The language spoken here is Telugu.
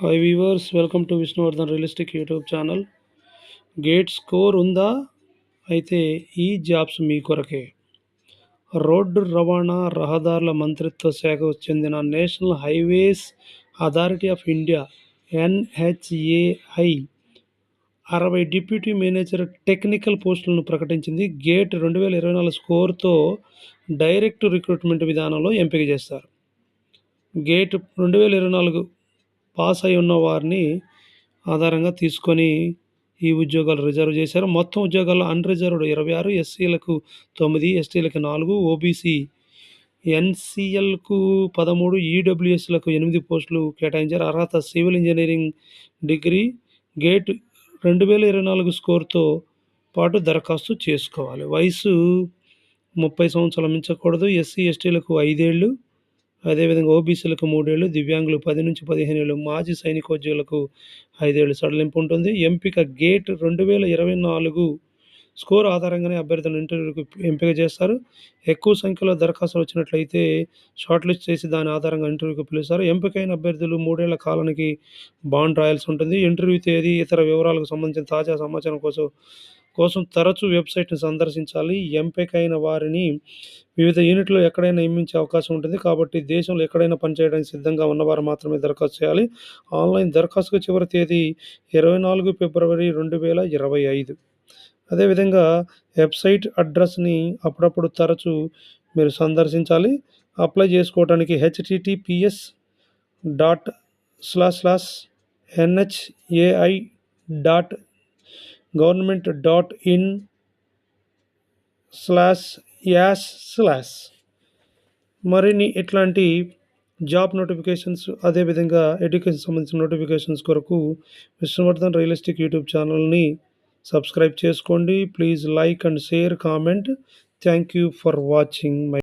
Hi weavers, welcome to Vishnuvardhan realistic YouTube channel. Gate score ఉందా? అయితే ఈ జాబ్స్ మీ కొరకే. రోడ్డు రవాణా రహదారుల మంత్రిత్వ శాఖకు చెందిన national highways authority of India NHAI 60 deputy manager technical పోస్టులను ప్రకటించింది. గేట్ 2024 స్కోర్తో డైరెక్ట్ రిక్రూట్మెంట్ విధానంలో ఎంపిక చేస్తారు. గేట్ 2024 పాస్ అయి ఉన్న వారిని ఆధారంగా తీసుకొని ఈ ఉద్యోగాలు రిజర్వ్ చేశారు. మొత్తం ఉద్యోగాల్లో అన్‌రిజర్వ్డ్ 26, ఎస్సీలకు 9, ఎస్టీలకు 4, ఓబీసీ, ఎన్‌సీఎల్‌కు 13, ఈడబ్ల్యూఎస్‌లకు 8 పోస్టులు కేటాయించారు. అర్హత సివిల్ ఇంజనీరింగ్ డిగ్రీ. గేట్ 2024 స్కోర్‌తో పాటు దరఖాస్తు చేసుకోవాలి. వయసు 30 సంవత్సరాలు మించకూడదు. ఎస్సీ, ఎస్టీలకు 5 ఏళ్ళు, అదేవిధంగా ఓబీసీలకు 3 ఏళ్ళు, దివ్యాంగులు 10-15 ఏళ్ళు, మాజీ సైనికోద్యోగులకు 5 ఏళ్ళు సడలింపు ఉంటుంది. ఎంపిక గేట్ 2024 స్కోర్ ఆధారంగానే అభ్యర్థులను ఇంటర్వ్యూకి ఎంపిక చేస్తారు. ఎక్కువ సంఖ్యలో దరఖాస్తులు వచ్చినట్లయితే షార్ట్ లిస్ట్ చేసి దాని ఆధారంగా ఇంటర్వ్యూకి పిలుస్తారు. ఎంపికైన అభ్యర్థులు 3 ఏళ్ల కాలానికి బాండ్ రాయాల్సి ఉంటుంది. ఇంటర్వ్యూ తేదీ, ఇతర వివరాలకు సంబంధించిన తాజా సమాచారం కోసం తరచూ వెబ్సైట్‌ని సందర్శించాలి. ఎంపికైన వారిని వివిధ యూనిట్‌లో ఎక్కడైనా నియమించే అవకాశం ఉంటుంది. కాబట్టి దేశంలో ఎక్కడైనా పనిచేయడానికి సిద్ధంగా ఉన్నవారు మాత్రమే దరఖాస్తు చేయాలి. ఆన్‌లైన్ దరఖాస్తుకు చివరి తేదీ 24 ఫిబ్రవరి 2025. అదేవిధంగా వెబ్సైట్ అడ్రస్‌ని అప్పుడప్పుడు తరచూ మీరు సందర్శించాలి. అప్లై చేసుకోవడానికి https://nhai.government.in/. మరిన్ని ఇట్లాంటి జాబ్ నోటిఫికేషన్స్, అదేవిధంగా ఎడ్యుకేషన్ సంబంధించిన నోటిఫికేషన్స్ కొరకు విష్ణువర్ధన్ రియలిస్టిక్ యూట్యూబ్ ఛానల్ని సబ్స్క్రైబ్ చేసుకోండి. Please like and share, comment. Thank you for watching my